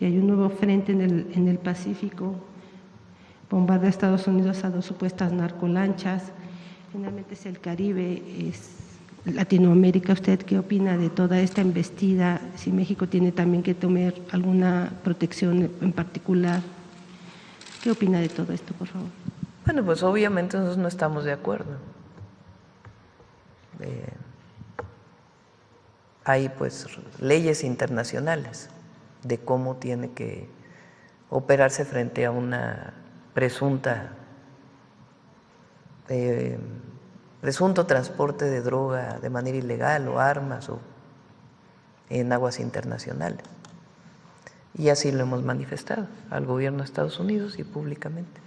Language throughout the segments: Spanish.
y hay un nuevo frente en el Pacífico. Bombardea a Estados Unidos a 2 supuestas narcolanchas. Finalmente es el Caribe, es Latinoamérica. ¿Usted qué opina de toda esta embestida? Si México tiene también que tomar alguna protección en particular. ¿Qué opina de todo esto, por favor? Bueno, pues obviamente nosotros no estamos de acuerdo. Hay pues leyes internacionales de cómo tiene que operarse frente a una presunto transporte de droga de manera ilegal o armas o en aguas internacionales. Y así lo hemos manifestado al gobierno de Estados Unidos y públicamente.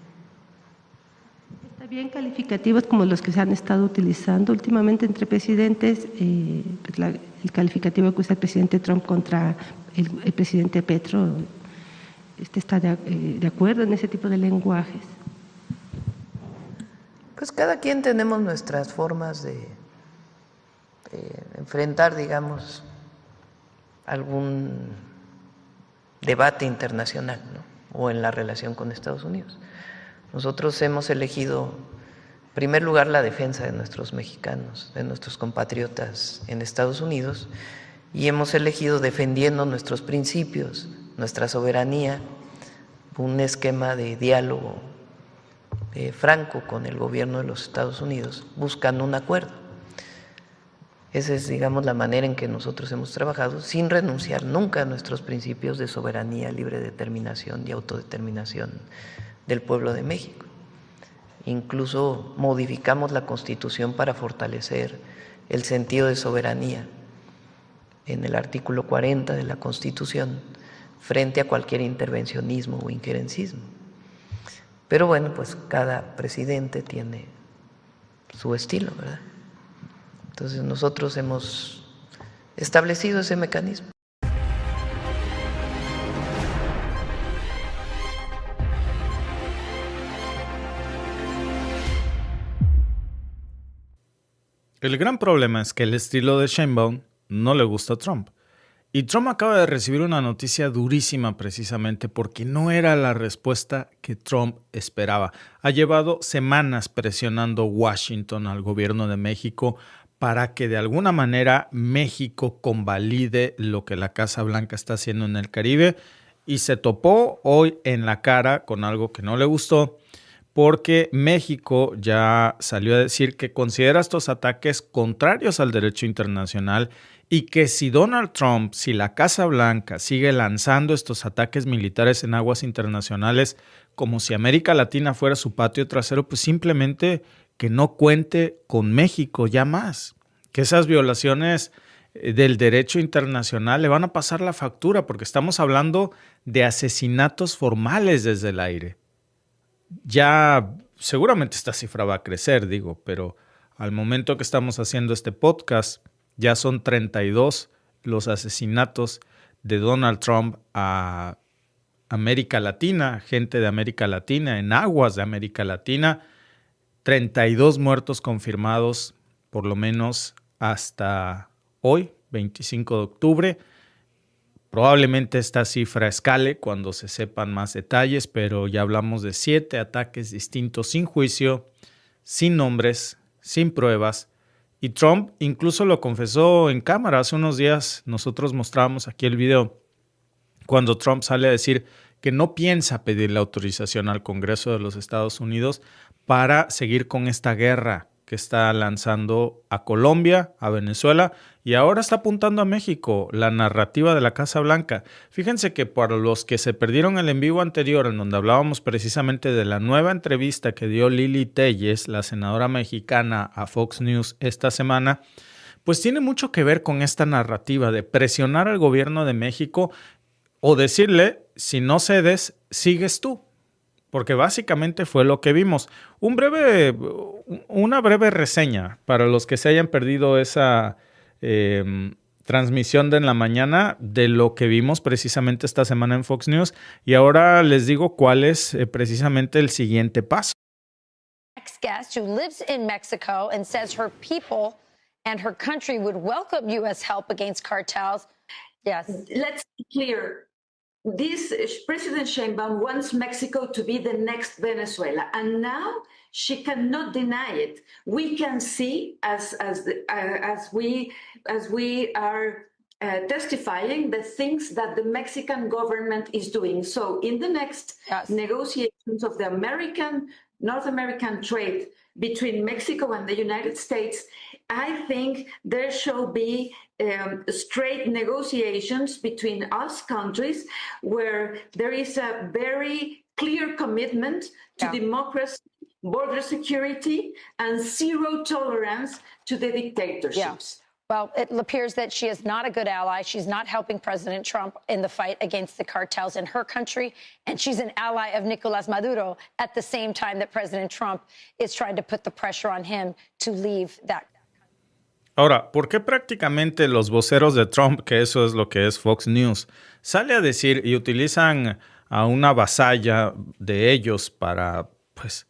Está bien, calificativos como los que se han estado utilizando últimamente entre presidentes, el calificativo que usa el presidente Trump contra el presidente Petro, ¿usted está de acuerdo en ese tipo de lenguajes? Pues cada quien tenemos nuestras formas de enfrentar, digamos, algún debate internacional, ¿no? O en la relación con Estados Unidos. Nosotros hemos elegido, en primer lugar, la defensa de nuestros mexicanos, de nuestros compatriotas en Estados Unidos, y hemos elegido, defendiendo nuestros principios, nuestra soberanía, un esquema de diálogo franco con el gobierno de los Estados Unidos, buscando un acuerdo. Esa es, digamos, la manera en que nosotros hemos trabajado, sin renunciar nunca a nuestros principios de soberanía, libre determinación y autodeterminación del pueblo de México. Incluso modificamos la Constitución para fortalecer el sentido de soberanía en el artículo 40 de la Constitución frente a cualquier intervencionismo o injerencismo. Pero bueno, pues cada presidente tiene su estilo, ¿verdad? Entonces nosotros hemos establecido ese mecanismo. El gran problema es que el estilo de Sheinbaum no le gusta a Trump. Y Trump acaba de recibir una noticia durísima precisamente porque no era la respuesta que Trump esperaba. Ha llevado semanas presionando Washington al gobierno de México para que de alguna manera México convalide lo que la Casa Blanca está haciendo en el Caribe y se topó hoy en la cara con algo que no le gustó porque México ya salió a decir que considera estos ataques contrarios al derecho internacional y que si Donald Trump, si la Casa Blanca sigue lanzando estos ataques militares en aguas internacionales como si América Latina fuera su patio trasero, pues simplemente que no cuente con México ya más. Que esas violaciones del derecho internacional le van a pasar la factura porque estamos hablando de asesinatos formales desde el aire. Ya seguramente esta cifra va a crecer, pero al momento que estamos haciendo este podcast, ya son 32 los asesinatos de Donald Trump a América Latina, gente de América Latina, en aguas de América Latina, 32 muertos confirmados, por lo menos hasta hoy, 25 de octubre. Probablemente esta cifra escale cuando se sepan más detalles, pero ya hablamos de 7 ataques distintos sin juicio, sin nombres, sin pruebas. Y Trump incluso lo confesó en cámara. Hace unos días nosotros mostrábamos aquí el video cuando Trump sale a decir que no piensa pedirle autorización al Congreso de los Estados Unidos para seguir con esta guerra que está lanzando a Colombia, a Venezuela y ahora está apuntando a México, la narrativa de la Casa Blanca. Fíjense que para los que se perdieron el en vivo anterior, en donde hablábamos precisamente de la nueva entrevista que dio Lili Téllez, la senadora mexicana, a Fox News esta semana, pues tiene mucho que ver con esta narrativa de presionar al gobierno de México o decirle, si no cedes, sigues tú. Porque básicamente fue lo que vimos. Una breve reseña para los que se hayan perdido esa transmisión de en la mañana de lo que vimos precisamente esta semana en Fox News. Y ahora les digo cuál es precisamente el siguiente paso. Next guest who lives in Mexico and says her people and her country would welcome U.S. help against cartels. Yes. Let's be clear. this President Sheinbaum wants Mexico to be the next Venezuela, and now she cannot deny it. We can see as we are testifying the things that the Mexican government is doing. So in the next negotiations of the North American trade between Mexico and the United States, I think there shall be straight negotiations between us countries where there is a very clear commitment to democracy, border security, and zero tolerance to the dictatorships. Yeah. Well, it appears that she is not a good ally. She's not helping President Trump in the fight against the cartels in her country. And she's an ally of Nicolás Maduro at the same time that President Trump is trying to put the pressure on him to leave that. Ahora, ¿por qué prácticamente los voceros de Trump, que eso es lo que es Fox News, sale a decir y utilizan a una vasalla de ellos para, pues,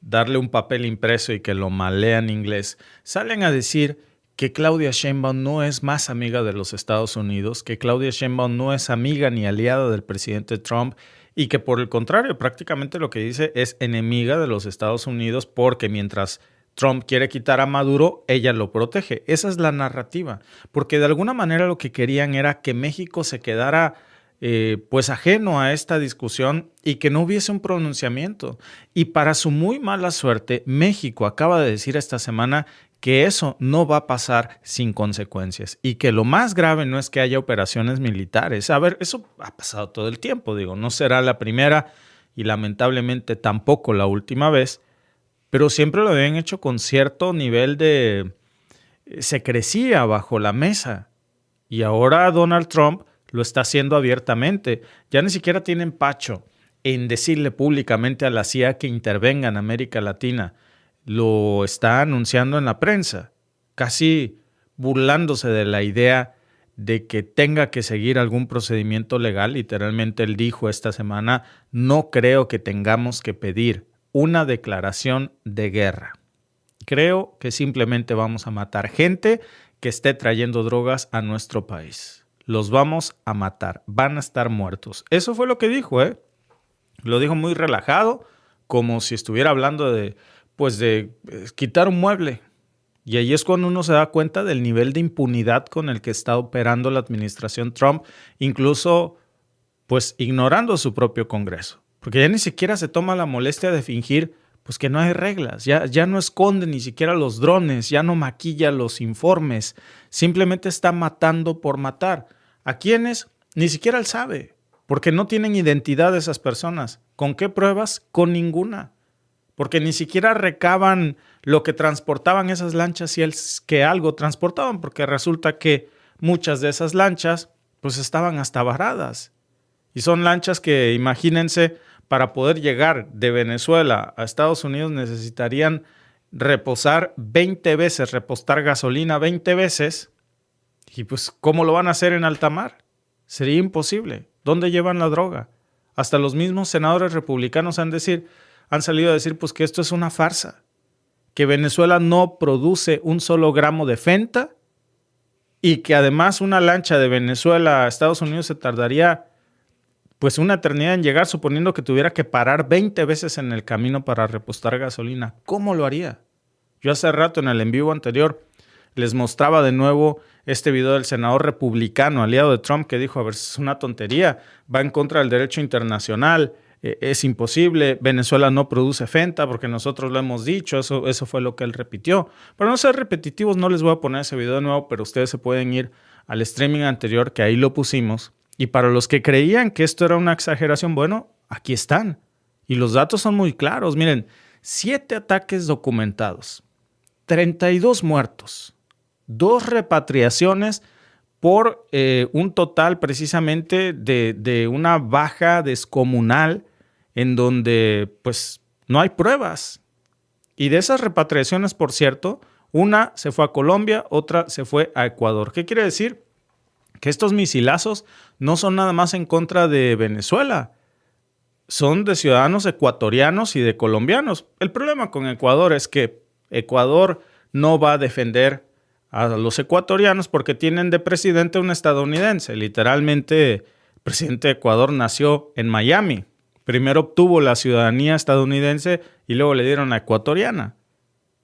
darle un papel impreso y que lo malea en inglés? Salen a decir que Claudia Sheinbaum no es más amiga de los Estados Unidos, que Claudia Sheinbaum no es amiga ni aliada del presidente Trump y que por el contrario prácticamente lo que dice es enemiga de los Estados Unidos porque mientras Trump quiere quitar a Maduro, ella lo protege. Esa es la narrativa, porque de alguna manera lo que querían era que México se quedara pues ajeno a esta discusión y que no hubiese un pronunciamiento. Y para su muy mala suerte, México acaba de decir esta semana que eso no va a pasar sin consecuencias y que lo más grave no es que haya operaciones militares. A ver, eso ha pasado todo el tiempo, digo, no será la primera y lamentablemente tampoco la última vez, pero siempre lo habían hecho con cierto nivel de secrecía bajo la mesa. Y ahora Donald Trump lo está haciendo abiertamente. Ya ni siquiera tiene empacho en decirle públicamente a la CIA que intervenga en América Latina. Lo está anunciando en la prensa, casi burlándose de la idea de que tenga que seguir algún procedimiento legal. Literalmente él dijo esta semana, no creo que tengamos que pedir una declaración de guerra. Creo que simplemente vamos a matar gente que esté trayendo drogas a nuestro país. Los vamos a matar, van a estar muertos. Eso fue lo que dijo, ¿eh? Lo dijo muy relajado, como si estuviera hablando de quitar un mueble. Y ahí es cuando uno se da cuenta del nivel de impunidad con el que está operando la administración Trump, incluso pues ignorando su propio Congreso. Porque ya ni siquiera se toma la molestia de fingir pues que no hay reglas, ya no esconde ni siquiera los drones, ya no maquilla los informes, simplemente está matando por matar. ¿A quiénes? Ni siquiera él sabe, porque no tienen identidad de esas personas. ¿Con qué pruebas? Con ninguna. Porque ni siquiera recaban lo que transportaban esas lanchas si es que algo transportaban, porque resulta que muchas de esas lanchas pues estaban hasta varadas. Y son lanchas que, imagínense, para poder llegar de Venezuela a Estados Unidos necesitarían reposar 20 veces, repostar gasolina 20 veces. Y pues, ¿cómo lo van a hacer en alta mar? Sería imposible. ¿Dónde llevan la droga? Hasta los mismos senadores republicanos han salido a decir pues que esto es una farsa, que Venezuela no produce un solo gramo de fenta y que además una lancha de Venezuela a Estados Unidos se tardaría pues una eternidad en llegar, suponiendo que tuviera que parar 20 veces en el camino para repostar gasolina. ¿Cómo lo haría? Yo hace rato en el en vivo anterior les mostraba de nuevo este video del senador republicano, aliado de Trump, que dijo, a ver, es una tontería, va en contra del derecho internacional, es imposible, Venezuela no produce fenta porque nosotros lo hemos dicho, eso fue lo que él repitió. Para no ser repetitivos no les voy a poner ese video de nuevo, pero ustedes se pueden ir al streaming anterior que ahí lo pusimos. Y para los que creían que esto era una exageración, bueno, aquí están. Y los datos son muy claros. Miren, 7 ataques documentados, 32 muertos, 2 repatriaciones por un total precisamente de una baja descomunal en donde pues no hay pruebas. Y de esas repatriaciones, por cierto, una se fue a Colombia, otra se fue a Ecuador. ¿Qué quiere decir? Que estos misilazos no son nada más en contra de Venezuela, son de ciudadanos ecuatorianos y de colombianos. El problema con Ecuador es que Ecuador no va a defender a los ecuatorianos porque tienen de presidente un estadounidense. Literalmente, presidente de Ecuador nació en Miami. Primero obtuvo la ciudadanía estadounidense y luego le dieron la ecuatoriana.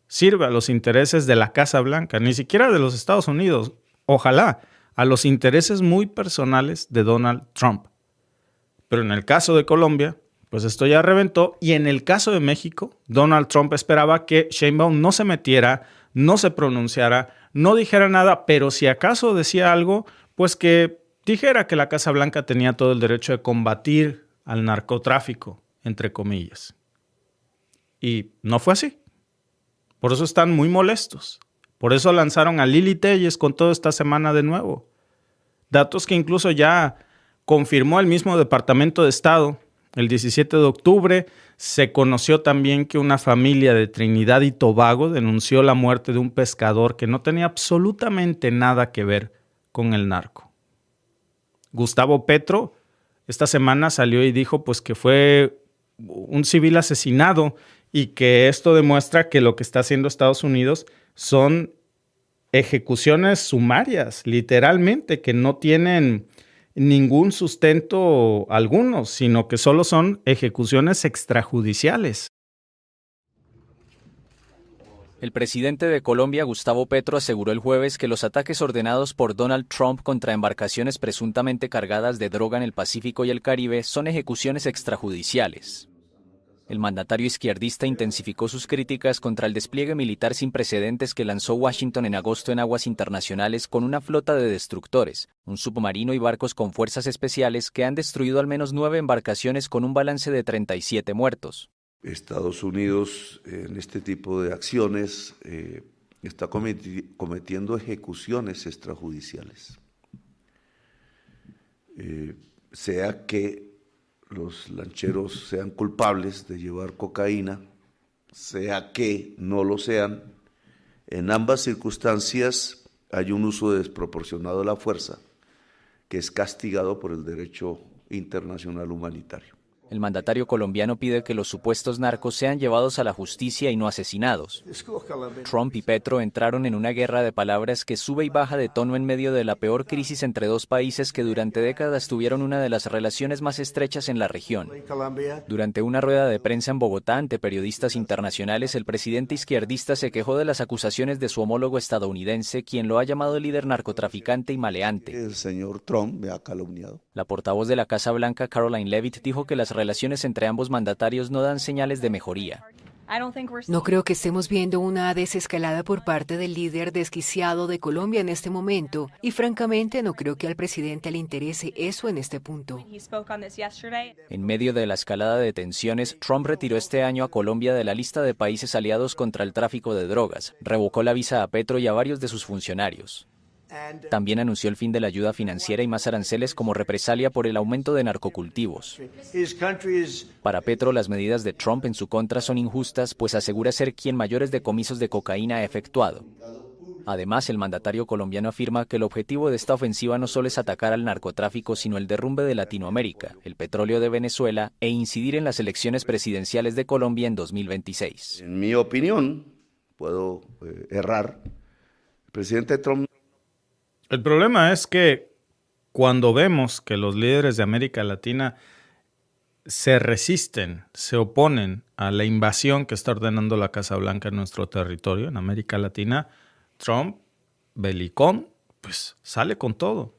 Sirve a los intereses de la Casa Blanca, ni siquiera de los Estados Unidos. Ojalá, a los intereses muy personales de Donald Trump. Pero en el caso de Colombia, pues esto ya reventó. Y en el caso de México, Donald Trump esperaba que Sheinbaum no se metiera, no se pronunciara, no dijera nada, pero si acaso decía algo, pues que dijera que la Casa Blanca tenía todo el derecho de combatir al narcotráfico, entre comillas. Y no fue así. Por eso están muy molestos. Por eso lanzaron a Lili Téllez con toda esta semana de nuevo. Datos que incluso ya confirmó el mismo Departamento de Estado. El 17 de octubre se conoció también que una familia de Trinidad y Tobago denunció la muerte de un pescador que no tenía absolutamente nada que ver con el narco. Gustavo Petro esta semana salió y dijo pues que fue un civil asesinado y que esto demuestra que lo que está haciendo Estados Unidos son ejecuciones sumarias, literalmente, que no tienen ningún sustento alguno, sino que solo son ejecuciones extrajudiciales. El presidente de Colombia, Gustavo Petro, aseguró el jueves que los ataques ordenados por Donald Trump contra embarcaciones presuntamente cargadas de droga en el Pacífico y el Caribe son ejecuciones extrajudiciales. El mandatario izquierdista intensificó sus críticas contra el despliegue militar sin precedentes que lanzó Washington en agosto en aguas internacionales con una flota de destructores, un submarino y barcos con fuerzas especiales que han destruido al menos 9 embarcaciones con un balance de 37 muertos. Estados Unidos en este tipo de acciones está cometiendo ejecuciones extrajudiciales. Sea que los lancheros sean culpables de llevar cocaína, sea que no lo sean, en ambas circunstancias hay un uso desproporcionado de la fuerza que es castigado por el derecho internacional humanitario. El mandatario colombiano pide que los supuestos narcos sean llevados a la justicia y no asesinados. Trump y Petro entraron en una guerra de palabras que sube y baja de tono en medio de la peor crisis entre dos países que durante décadas tuvieron una de las relaciones más estrechas en la región. Durante una rueda de prensa en Bogotá ante periodistas internacionales, el presidente izquierdista se quejó de las acusaciones de su homólogo estadounidense, quien lo ha llamado líder narcotraficante y maleante. El señor Trump me ha calumniado. La portavoz de la Casa Blanca, Caroline Leavitt, dijo que las relaciones entre ambos mandatarios no dan señales de mejoría. No creo que estemos viendo una desescalada por parte del líder desquiciado de Colombia en este momento y francamente no creo que al presidente le interese eso en este punto. En medio de la escalada de tensiones, Trump retiró este año a Colombia de la lista de países aliados contra el tráfico de drogas, revocó la visa a Petro y a varios de sus funcionarios. También anunció el fin de la ayuda financiera y más aranceles como represalia por el aumento de narcocultivos. Para Petro, las medidas de Trump en su contra son injustas, pues asegura ser quien mayores decomisos de cocaína ha efectuado. Además, el mandatario colombiano afirma que el objetivo de esta ofensiva no solo es atacar al narcotráfico, sino el derrumbe de Latinoamérica, el petróleo de Venezuela e incidir en las elecciones presidenciales de Colombia en 2026. En mi opinión, puedo errar, el presidente Trump. El problema es que cuando vemos que los líderes de América Latina se resisten, se oponen a la invasión que está ordenando la Casa Blanca en nuestro territorio, en América Latina, Trump, belicón, pues sale con todo.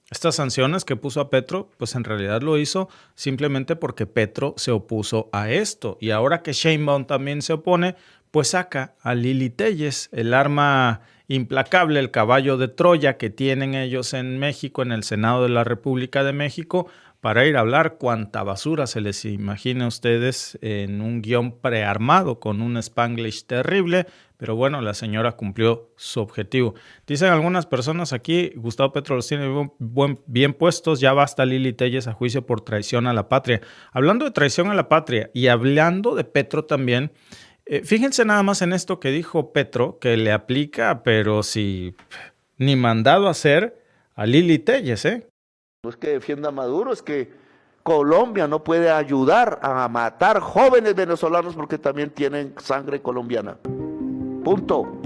Estas sanciones que puso a Petro, pues en realidad lo hizo simplemente porque Petro se opuso a esto. Y ahora que Sheinbaum también se opone, pues saca a Lili Téllez, el arma implacable, el caballo de Troya que tienen ellos en México, en el Senado de la República de México, para ir a hablar cuanta basura se les imagine a ustedes en un guión prearmado con un Spanglish terrible, pero bueno, la señora cumplió su objetivo. Dicen algunas personas aquí, Gustavo Petro los tiene bien puestos, ya basta Lili Téllez a juicio por traición a la patria. Hablando de traición a la patria y hablando de Petro también, fíjense nada más en esto que dijo Petro, que le aplica, pero si ni mandado a hacer a Lili Téllez, No es que defienda a Maduro, es que Colombia no puede ayudar a matar jóvenes venezolanos porque también tienen sangre colombiana. Punto.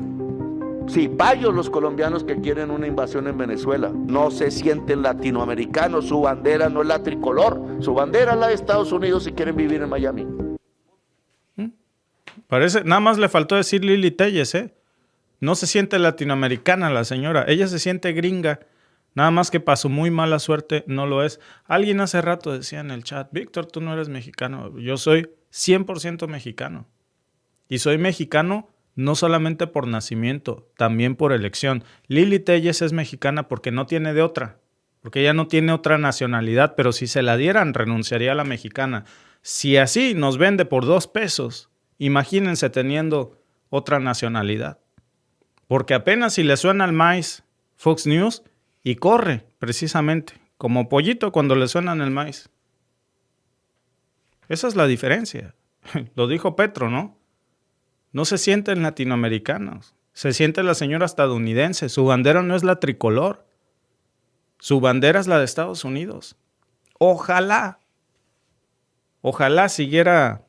Sí, payos los colombianos que quieren una invasión en Venezuela. No se sienten latinoamericanos, su bandera no es la tricolor, su bandera es la de Estados Unidos y quieren vivir en Miami. Parece, nada más le faltó decir Lili Telles, ¿eh? No se siente latinoamericana la señora, ella se siente gringa. Nada más que para su muy mala suerte no lo es. Alguien hace rato decía en el chat, Víctor, tú no eres mexicano. Yo soy 100% mexicano. Y soy mexicano no solamente por nacimiento, también por elección. Lili Telles es mexicana porque no tiene de otra. Porque ella no tiene otra nacionalidad, pero si se la dieran, renunciaría a la mexicana. Si así nos vende por 2 pesos, imagínense teniendo otra nacionalidad. Porque apenas si le suena al maíz Fox News y corre, precisamente, como pollito cuando le suenan el maíz. Esa es la diferencia. Lo dijo Petro, ¿no? No se sienten latinoamericanos. Se siente la señora estadounidense. Su bandera no es la tricolor. Su bandera es la de Estados Unidos. Ojalá siguiera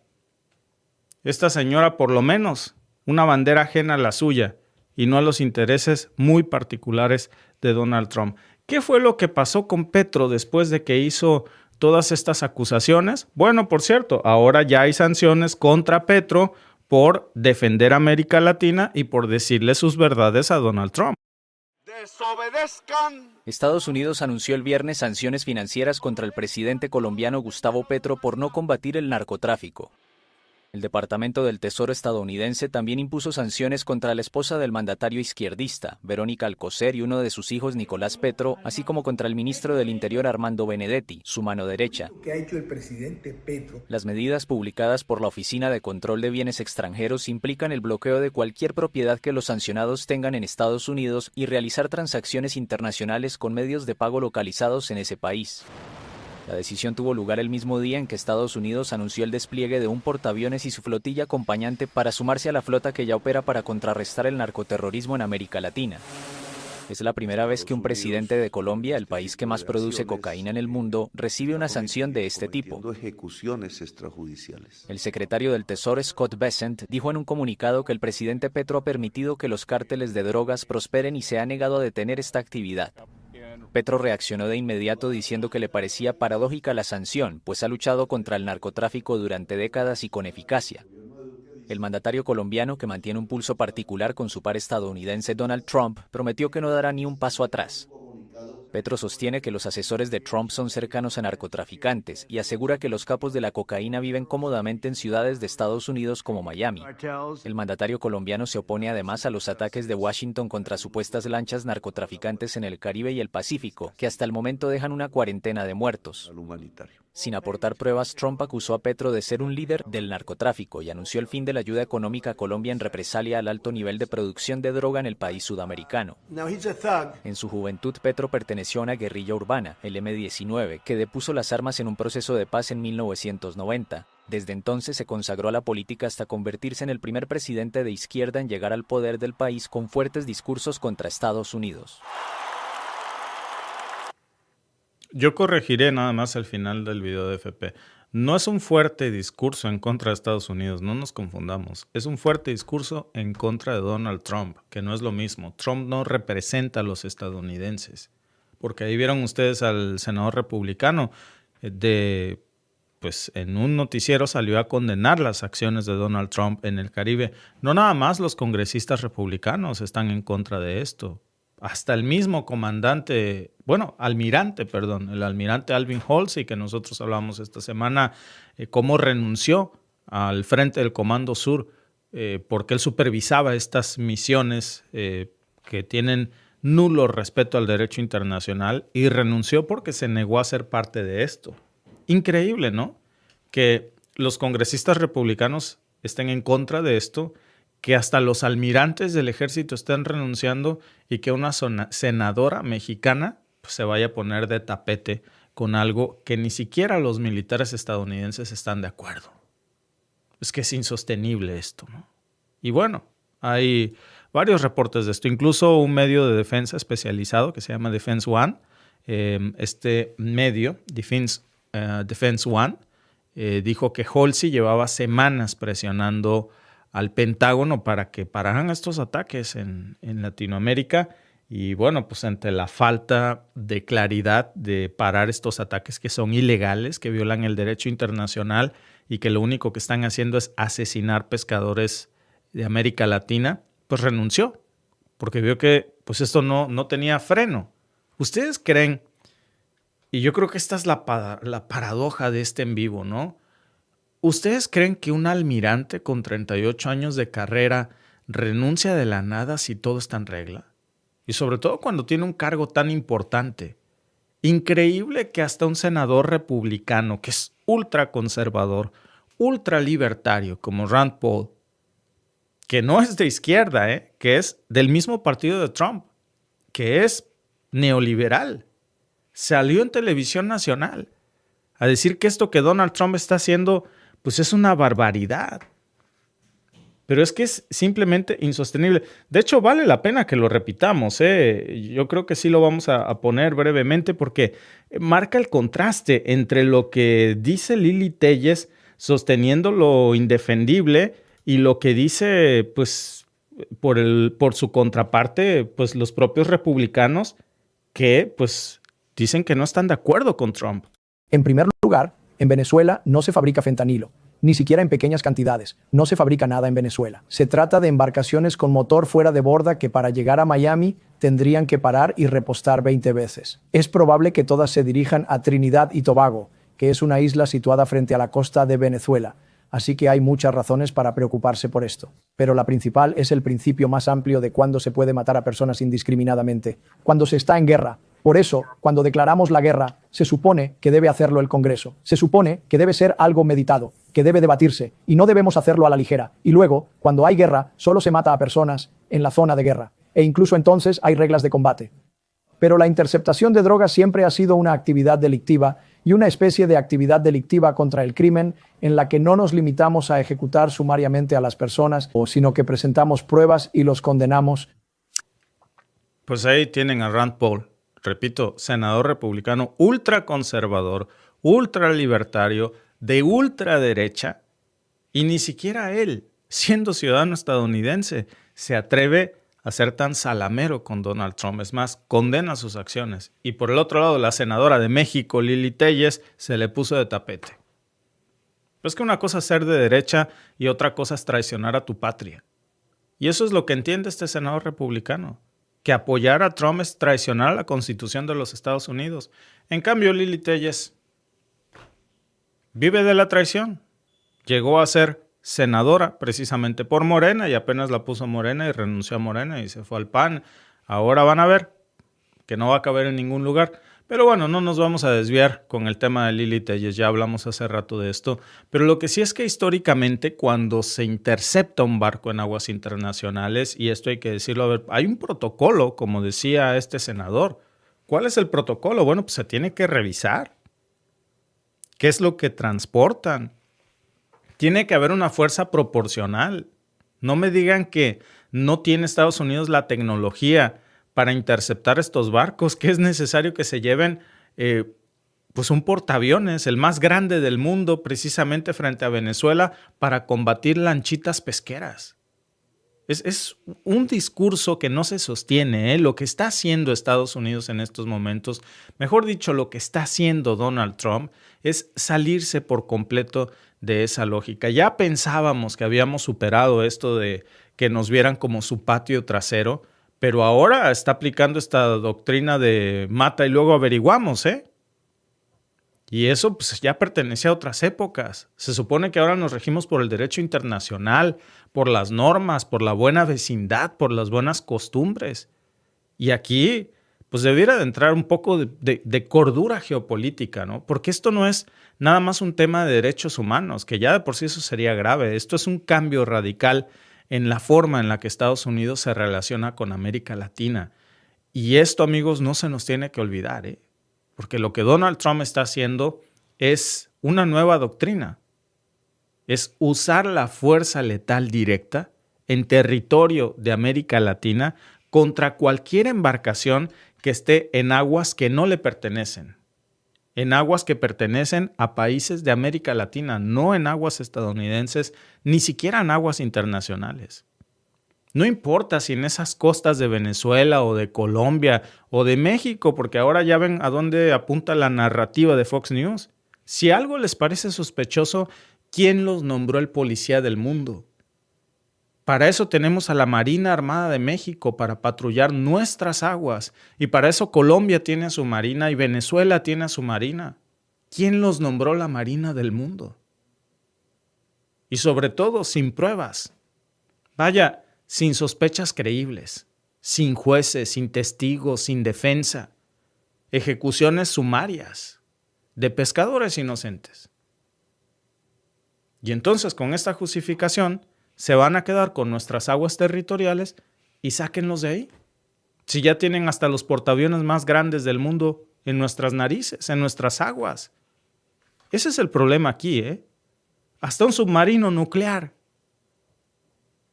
esta señora por lo menos una bandera ajena a la suya y no a los intereses muy particulares de Donald Trump. ¿Qué fue lo que pasó con Petro después de que hizo todas estas acusaciones? Bueno, por cierto, ahora ya hay sanciones contra Petro por defender a América Latina y por decirle sus verdades a Donald Trump. Desobedezcan. Estados Unidos anunció el viernes sanciones financieras contra el presidente colombiano Gustavo Petro por no combatir el narcotráfico. El Departamento del Tesoro estadounidense también impuso sanciones contra la esposa del mandatario izquierdista, Verónica Alcocer, y uno de sus hijos, Nicolás Petro, así como contra el ministro del Interior, Armando Benedetti, su mano derecha. ¿Qué ha hecho el presidente Petro? Las medidas publicadas por la Oficina de Control de Bienes Extranjeros implican el bloqueo de cualquier propiedad que los sancionados tengan en Estados Unidos y realizar transacciones internacionales con medios de pago localizados en ese país. La decisión tuvo lugar el mismo día en que Estados Unidos anunció el despliegue de un portaaviones y su flotilla acompañante para sumarse a la flota que ya opera para contrarrestar el narcoterrorismo en América Latina. Es la primera vez que un presidente de Colombia, el país que más produce cocaína en el mundo, recibe una sanción de este tipo. Ejecuciones extrajudiciales. El secretario del Tesoro, Scott Bessent, dijo en un comunicado que el presidente Petro ha permitido que los cárteles de drogas prosperen y se ha negado a detener esta actividad. Petro reaccionó de inmediato diciendo que le parecía paradójica la sanción, pues ha luchado contra el narcotráfico durante décadas y con eficacia. El mandatario colombiano, que mantiene un pulso particular con su par estadounidense Donald Trump, prometió que no dará ni un paso atrás. Petro sostiene que los asesores de Trump son cercanos a narcotraficantes y asegura que los capos de la cocaína viven cómodamente en ciudades de Estados Unidos como Miami. El mandatario colombiano se opone además a los ataques de Washington contra supuestas lanchas narcotraficantes en el Caribe y el Pacífico, que hasta el momento dejan una cuarentena de muertos. Sin aportar pruebas, Trump acusó a Petro de ser un líder del narcotráfico y anunció el fin de la ayuda económica a Colombia en represalia al alto nivel de producción de droga en el país sudamericano. En su juventud, Petro perteneció a una guerrilla urbana, el M-19, que depuso las armas en un proceso de paz en 1990. Desde entonces se consagró a la política hasta convertirse en el primer presidente de izquierda en llegar al poder del país con fuertes discursos contra Estados Unidos. Yo corregiré nada más al final del video de FP. No es un fuerte discurso en contra de Estados Unidos, no nos confundamos. Es un fuerte discurso en contra de Donald Trump, que no es lo mismo. Trump no representa a los estadounidenses. Porque ahí vieron ustedes al senador republicano pues en un noticiero salió a condenar las acciones de Donald Trump en el Caribe. No nada más los congresistas republicanos están en contra de esto. Hasta el mismo almirante Alvin Halsey, que nosotros hablamos esta semana, cómo renunció al frente del Comando Sur, porque él supervisaba estas misiones que tienen nulo respeto al derecho internacional y renunció porque se negó a ser parte de esto. Increíble, ¿no? Que los congresistas republicanos estén en contra de esto, que hasta los almirantes del ejército estén renunciando y que una senadora mexicana pues, se vaya a poner de tapete con algo que ni siquiera los militares estadounidenses están de acuerdo. Es que es insostenible esto, ¿no? Y bueno, hay varios reportes de esto, incluso un medio de defensa especializado que se llama Defense One. Este medio, Defense One, dijo que Halsey llevaba semanas presionando al Pentágono para que pararan estos ataques en Latinoamérica. Y bueno, pues ante la falta de claridad de parar estos ataques que son ilegales, que violan el derecho internacional y que lo único que están haciendo es asesinar pescadores de América Latina, pues renunció, porque vio que pues esto no tenía freno. ¿Ustedes creen? Y yo creo que esta es la paradoja de este en vivo, ¿no? ¿Ustedes creen que un almirante con 38 años de carrera renuncia de la nada si todo está en regla? Y sobre todo cuando tiene un cargo tan importante. Increíble que hasta un senador republicano que es ultraconservador, ultralibertario como Rand Paul, que no es de izquierda, que es del mismo partido de Trump, que es neoliberal, salió en televisión nacional a decir que esto que Donald Trump está haciendo pues es una barbaridad. Pero es que es simplemente insostenible. De hecho, vale la pena que lo repitamos. Yo creo que sí lo vamos a poner brevemente porque marca el contraste entre lo que dice Lili Téllez sosteniendo lo indefendible y lo que dice, pues, por su contraparte, pues, los propios republicanos que, pues, dicen que no están de acuerdo con Trump. En primer lugar, en Venezuela no se fabrica fentanilo. Ni siquiera en pequeñas cantidades. No se fabrica nada en Venezuela. Se trata de embarcaciones con motor fuera de borda que para llegar a Miami tendrían que parar y repostar 20 veces. Es probable que todas se dirijan a Trinidad y Tobago, que es una isla situada frente a la costa de Venezuela. Así que hay muchas razones para preocuparse por esto. Pero la principal es el principio más amplio de cuándo se puede matar a personas indiscriminadamente. Cuando se está en guerra. Por eso, cuando declaramos la guerra, se supone que debe hacerlo el Congreso. Se supone que debe ser algo meditado, que debe debatirse, y no debemos hacerlo a la ligera. Y luego, cuando hay guerra, solo se mata a personas en la zona de guerra. E incluso entonces hay reglas de combate. Pero la interceptación de drogas siempre ha sido una actividad delictiva y una especie de actividad delictiva contra el crimen en la que no nos limitamos a ejecutar sumariamente a las personas, sino que presentamos pruebas y los condenamos. Pues ahí tienen a Rand Paul. Repito, senador republicano ultraconservador, ultralibertario, de ultraderecha, y ni siquiera él, siendo ciudadano estadounidense, se atreve a ser tan salamero con Donald Trump. Es más, condena sus acciones. Y por el otro lado, la senadora de México, Lili Téllez, se le puso de tapete. Pero es que una cosa es ser de derecha y otra cosa es traicionar a tu patria. Y eso es lo que entiende este senador republicano. Que apoyar a Trump es traicionar a la Constitución de los Estados Unidos. En cambio, Lili Téllez vive de la traición. Llegó a ser senadora precisamente por Morena y apenas la puso Morena y renunció a Morena y se fue al PAN. Ahora van a ver que no va a caber en ningún lugar. Pero bueno, no nos vamos a desviar con el tema de Lili Téllez, ya hablamos hace rato de esto. Pero lo que sí es que históricamente cuando se intercepta un barco en aguas internacionales, y esto hay que decirlo, a ver, hay un protocolo, como decía este senador. ¿Cuál es el protocolo? Bueno, pues se tiene que revisar. ¿Qué es lo que transportan? Tiene que haber una fuerza proporcional. No me digan que no tiene Estados Unidos la tecnología para interceptar estos barcos, que es necesario que se lleven pues un portaaviones, el más grande del mundo, precisamente frente a Venezuela, para combatir lanchitas pesqueras. Es un discurso que no se sostiene, Lo que está haciendo Estados Unidos en estos momentos, mejor dicho, lo que está haciendo Donald Trump, es salirse por completo de esa lógica. Ya pensábamos que habíamos superado esto de que nos vieran como su patio trasero, pero ahora está aplicando esta doctrina de mata y luego averiguamos, Y eso pues, ya pertenece a otras épocas. Se supone que ahora nos regimos por el derecho internacional, por las normas, por la buena vecindad, por las buenas costumbres. Y aquí pues debiera de entrar un poco de cordura geopolítica, ¿no? Porque esto no es nada más un tema de derechos humanos, que ya de por sí eso sería grave. Esto es un cambio radical en la forma en la que Estados Unidos se relaciona con América Latina. Y esto, amigos, no se nos tiene que olvidar, porque lo que Donald Trump está haciendo es una nueva doctrina. Es usar la fuerza letal directa en territorio de América Latina contra cualquier embarcación que esté en aguas que no le pertenecen. en aguas que pertenecen a países de América Latina, no en aguas estadounidenses, ni siquiera en aguas internacionales. No importa si en esas costas de Venezuela o de Colombia o de México, porque ahora ya ven a dónde apunta la narrativa de Fox News. Si algo les parece sospechoso, ¿quién los nombró el policía del mundo? Para eso tenemos a la Marina Armada de México, para patrullar nuestras aguas. Y para eso Colombia tiene a su Marina y Venezuela tiene a su Marina. ¿Quién los nombró la Marina del mundo? Y sobre todo, sin pruebas. Vaya, sin sospechas creíbles, sin jueces, sin testigos, sin defensa. Ejecuciones sumarias de pescadores inocentes. Y entonces, con esta justificación, se van a quedar con nuestras aguas territoriales y sáquenlos de ahí. Si ya tienen hasta los portaaviones más grandes del mundo en nuestras narices, en nuestras aguas. Ese es el problema aquí, ¿eh? Hasta un submarino nuclear.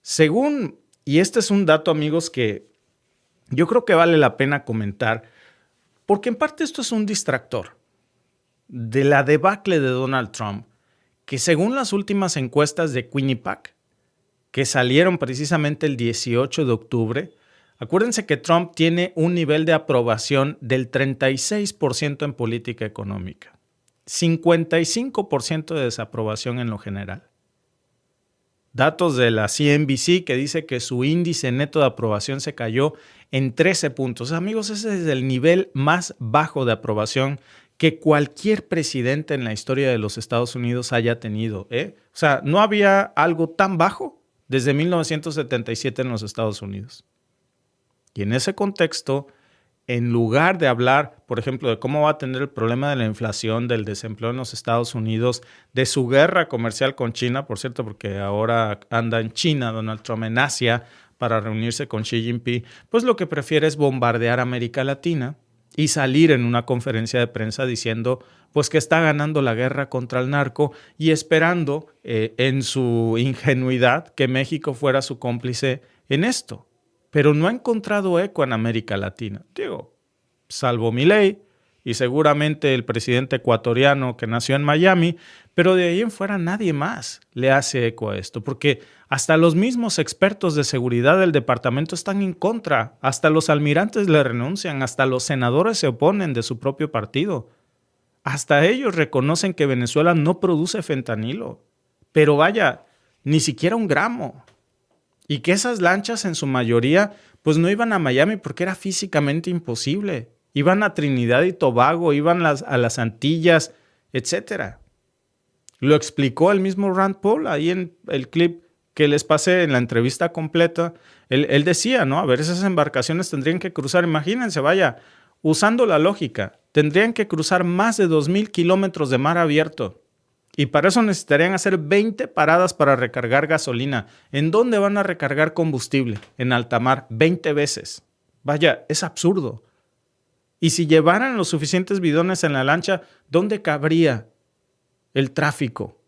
Según, y este es un dato, amigos, que yo creo que vale la pena comentar, porque en parte esto es un distractor de la debacle de Donald Trump, que según las últimas encuestas de Quinnipiac, que salieron precisamente el 18 de octubre, acuérdense que Trump tiene un nivel de aprobación del 36% en política económica, 55% de desaprobación en lo general. Datos de la CNBC que dice que su índice neto de aprobación se cayó en 13 puntos. Amigos, ese es el nivel más bajo de aprobación que cualquier presidente en la historia de los Estados Unidos haya tenido, ¿eh? O sea, no había algo tan bajo desde 1977 en los Estados Unidos. Y en ese contexto, en lugar de hablar, por ejemplo, de cómo va a tener el problema de la inflación, del desempleo en los Estados Unidos, de su guerra comercial con China, por cierto, porque ahora anda en China Donald Trump, en Asia, para reunirse con Xi Jinping, pues lo que prefiere es bombardear América Latina y salir en una conferencia de prensa diciendo pues que está ganando la guerra contra el narco y esperando en su ingenuidad que México fuera su cómplice en esto. Pero no ha encontrado eco en América Latina. Digo, salvo Milei y seguramente el presidente ecuatoriano que nació en Miami, pero de ahí en fuera nadie más le hace eco a esto, porque hasta los mismos expertos de seguridad del departamento están en contra, hasta los almirantes le renuncian, hasta los senadores se oponen de su propio partido. Hasta ellos reconocen que Venezuela no produce fentanilo, pero vaya, ni siquiera un gramo. Y que esas lanchas en su mayoría pues no iban a Miami porque era físicamente imposible. Iban a Trinidad y Tobago, iban a las Antillas, etc. Lo explicó el mismo Rand Paul ahí en el clip que les pasé en la entrevista completa. Él decía, ¿no? A ver, esas embarcaciones tendrían que cruzar, imagínense, vaya, usando la lógica, tendrían que cruzar más de 2,000 kilómetros de mar abierto. Y para eso necesitarían hacer 20 paradas para recargar gasolina. ¿En dónde van a recargar combustible? En alta mar, 20 veces. Vaya, es absurdo. Y si llevaran los suficientes bidones en la lancha, ¿dónde cabría el tráfico?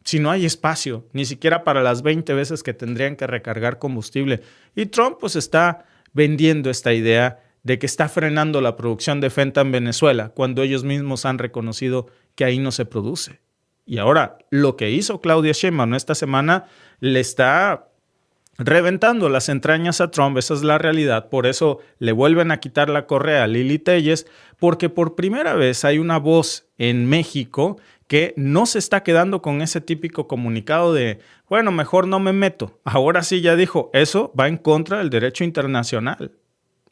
Si no hay espacio, ni siquiera para las 20 veces que tendrían que recargar combustible. Y Trump pues está vendiendo esta idea de que está frenando la producción de fenta en Venezuela, cuando ellos mismos han reconocido que ahí no se produce. Y ahora, lo que hizo Claudia Sheinbaum esta semana le está reventando las entrañas a Trump, esa es la realidad. Por eso le vuelven a quitar la correa a Lili Telles, porque por primera vez hay una voz en México que no se está quedando con ese típico comunicado de, bueno, mejor no me meto. Ahora sí ya dijo, eso va en contra del derecho internacional.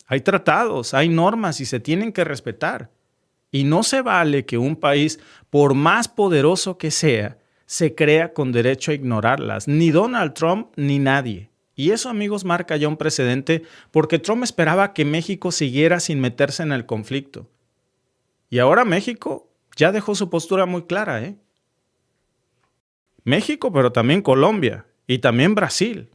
Hay tratados, hay normas y se tienen que respetar. Y no se vale que un país, por más poderoso que sea, se crea con derecho a ignorarlas. Ni Donald Trump ni nadie. Y eso, amigos, marca ya un precedente porque Trump esperaba que México siguiera sin meterse en el conflicto. Y ahora México ya dejó su postura muy clara, ¿eh? México, pero también Colombia y también Brasil.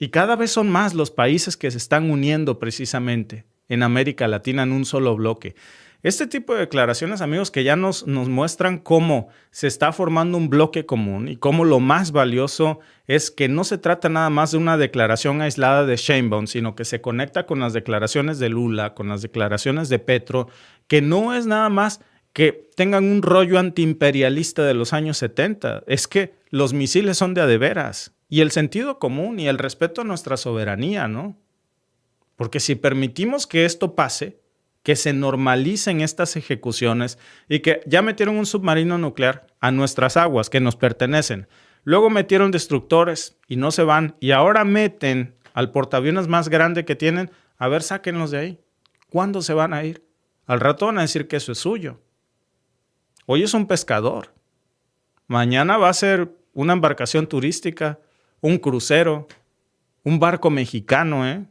Y cada vez son más los países que se están uniendo precisamente en América Latina en un solo bloque. Este tipo de declaraciones, amigos, que ya nos muestran cómo se está formando un bloque común y cómo lo más valioso es que no se trata nada más de una declaración aislada de Sheinbaum, sino que se conecta con las declaraciones de Lula, con las declaraciones de Petro, que no es nada más que tengan un rollo antiimperialista de los años 70. Es que los misiles son de veras. Y el sentido común y el respeto a nuestra soberanía, ¿no? Porque si permitimos que esto pase, que se normalicen estas ejecuciones y que ya metieron un submarino nuclear a nuestras aguas que nos pertenecen, luego metieron destructores y no se van, y ahora meten al portaaviones más grande que tienen, a ver, sáquenlos de ahí. ¿Cuándo se van a ir? Al rato van a decir que eso es suyo. Hoy es un pescador. Mañana va a ser una embarcación turística, un crucero, un barco mexicano, ¿eh?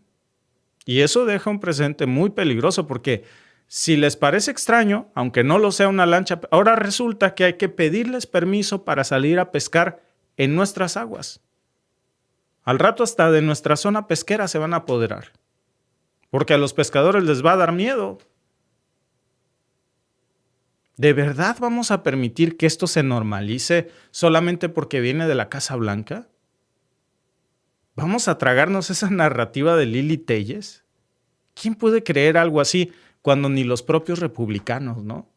Y eso deja un precedente muy peligroso porque si les parece extraño, aunque no lo sea una lancha, ahora resulta que hay que pedirles permiso para salir a pescar en nuestras aguas. Al rato hasta de nuestra zona pesquera se van a apoderar, porque a los pescadores les va a dar miedo. ¿De verdad vamos a permitir que esto se normalice solamente porque viene de la Casa Blanca? ¿Vamos a tragarnos esa narrativa de Lili Téllez? ¿Quién puede creer algo así cuando ni los propios republicanos, no?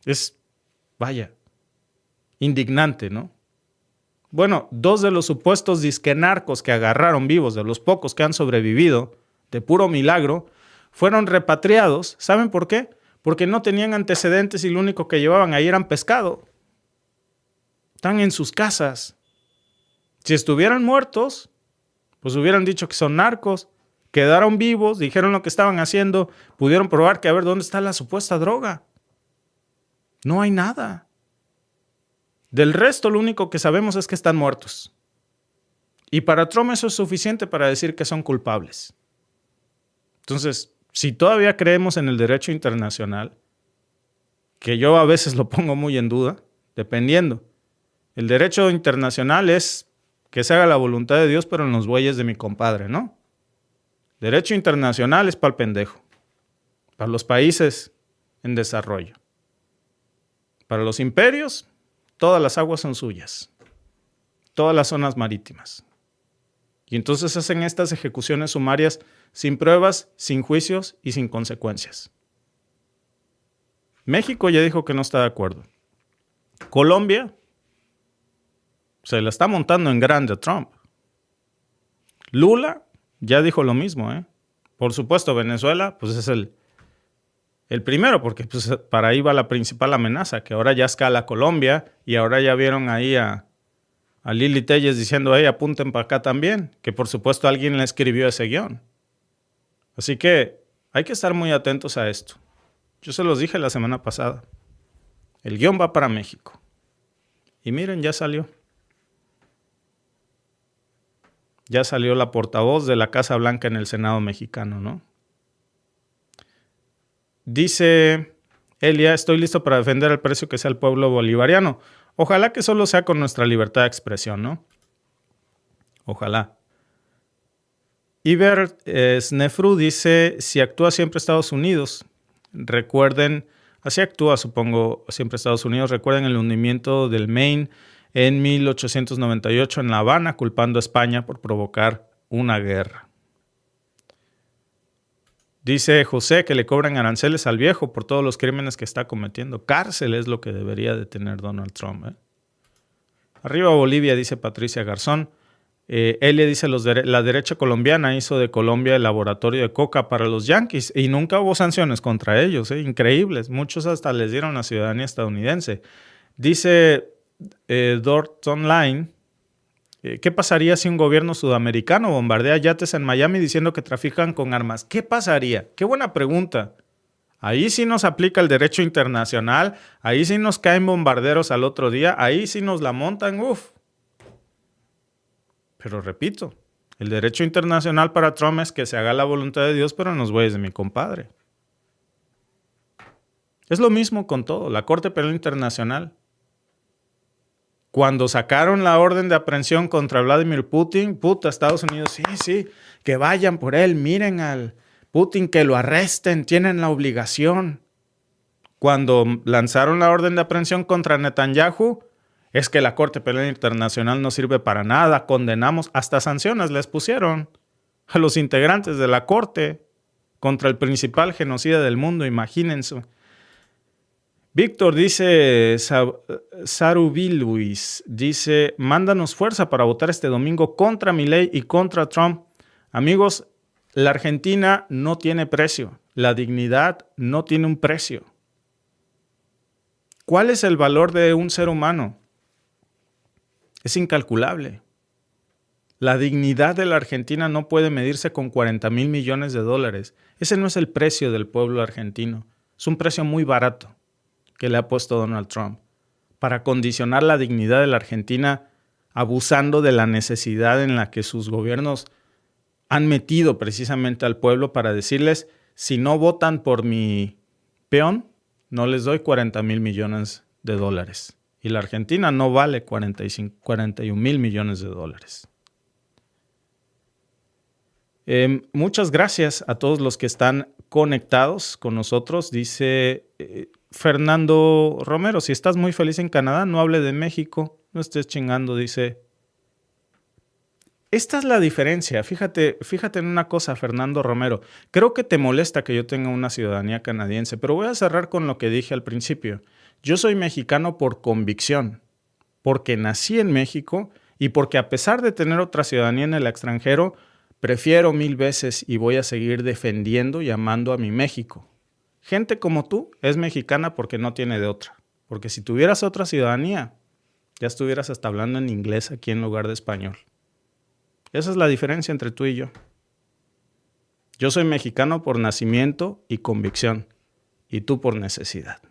Es, vaya, indignante, ¿no? Bueno, 2 de los supuestos disquenarcos que agarraron vivos, de los pocos que han sobrevivido, de puro milagro, fueron repatriados. ¿Saben por qué? Porque no tenían antecedentes y lo único que llevaban ahí eran pescado. Están en sus casas. Si estuvieran muertos, pues hubieran dicho que son narcos. Quedaron vivos, dijeron lo que estaban haciendo, pudieron probar que a ver dónde está la supuesta droga. No hay nada. Del resto, lo único que sabemos es que están muertos. Y para Trump eso es suficiente para decir que son culpables. Entonces, si todavía creemos en el derecho internacional, que yo a veces lo pongo muy en duda, dependiendo. El derecho internacional es que se haga la voluntad de Dios, pero en los bueyes de mi compadre, ¿no? Derecho internacional es para el pendejo, para los países en desarrollo. Para los imperios, todas las aguas son suyas, todas las zonas marítimas. Y entonces hacen estas ejecuciones sumarias sin pruebas, sin juicios y sin consecuencias. México ya dijo que no está de acuerdo. Colombia se la está montando en grande a Trump. Lula ya dijo lo mismo, ¿eh? Por supuesto, Venezuela pues es el primero, porque pues, para ahí va la principal amenaza, que ahora ya escala Colombia y ahora ya vieron ahí a Lili Téllez diciendo, apunten para acá también, que por supuesto alguien le escribió ese guión. Así que hay que estar muy atentos a esto. Yo se los dije la semana pasada. El guión va para México. Y miren, ya salió. Ya salió la portavoz de la Casa Blanca en el Senado mexicano, ¿no? Dice Elia, estoy listo para defender el precio que sea el pueblo bolivariano. Ojalá que solo sea con nuestra libertad de expresión, ¿no? Ojalá. Iber Snefru dice, si actúa siempre Estados Unidos, recuerden, así actúa supongo siempre Estados Unidos, recuerden el hundimiento del Maine en 1898 en La Habana, culpando a España por provocar una guerra. Dice José que le cobran aranceles al viejo por todos los crímenes que está cometiendo. Cárcel es lo que debería de tener Donald Trump, ¿eh? Arriba Bolivia, dice Patricia Garzón. Elia dice, la derecha colombiana hizo de Colombia el laboratorio de coca para los yanquis y nunca hubo sanciones contra ellos, increíbles. Muchos hasta les dieron la ciudadanía estadounidense. Dice Dort Online, ¿qué pasaría si un gobierno sudamericano bombardea yates en Miami diciendo que trafican con armas? ¿Qué pasaría? Qué buena pregunta. Ahí sí nos aplica el derecho internacional, ahí sí nos caen bombarderos al otro día, ahí sí nos la montan, uff. Pero repito, el derecho internacional para Trump es que se haga la voluntad de Dios, pero en los bueyes de mi compadre. Es lo mismo con todo, la Corte Penal Internacional. Cuando sacaron la orden de aprehensión contra Vladimir Putin, Estados Unidos, sí, que vayan por él, miren al Putin, que lo arresten, tienen la obligación. Cuando lanzaron la orden de aprehensión contra Netanyahu, es que la Corte Penal Internacional no sirve para nada, condenamos, hasta sanciones les pusieron a los integrantes de la Corte contra el principal genocida del mundo, imagínense. Víctor dice, Sarubiluis dice, mándanos fuerza para votar este domingo contra Milei y contra Trump. Amigos, la Argentina no tiene precio. La dignidad no tiene un precio. ¿Cuál es el valor de un ser humano? Es incalculable. La dignidad de la Argentina no puede medirse con 40,000 millones de dólares. Ese no es el precio del pueblo argentino. Es un precio muy barato que le ha puesto Donald Trump para condicionar la dignidad de la Argentina, abusando de la necesidad en la que sus gobiernos han metido precisamente al pueblo para decirles, si no votan por mi peón, no les doy 40,000 millones de dólares. Y la Argentina no vale 41,000 millones de dólares. Muchas gracias a todos los que están conectados con nosotros. Dice Fernando Romero, si estás muy feliz en Canadá, no hable de México, no estés chingando, dice. Esta es la diferencia. Fíjate en una cosa, Fernando Romero. Creo que te molesta que yo tenga una ciudadanía canadiense, pero voy a cerrar con lo que dije al principio. Yo soy mexicano por convicción, porque nací en México y porque a pesar de tener otra ciudadanía en el extranjero, prefiero 1000 veces y voy a seguir defendiendo y amando a mi México. Gente como tú es mexicana porque no tiene de otra. Porque si tuvieras otra ciudadanía, ya estuvieras hasta hablando en inglés aquí en lugar de español. Esa es la diferencia entre tú y yo. Yo soy mexicano por nacimiento y convicción, y tú por necesidad.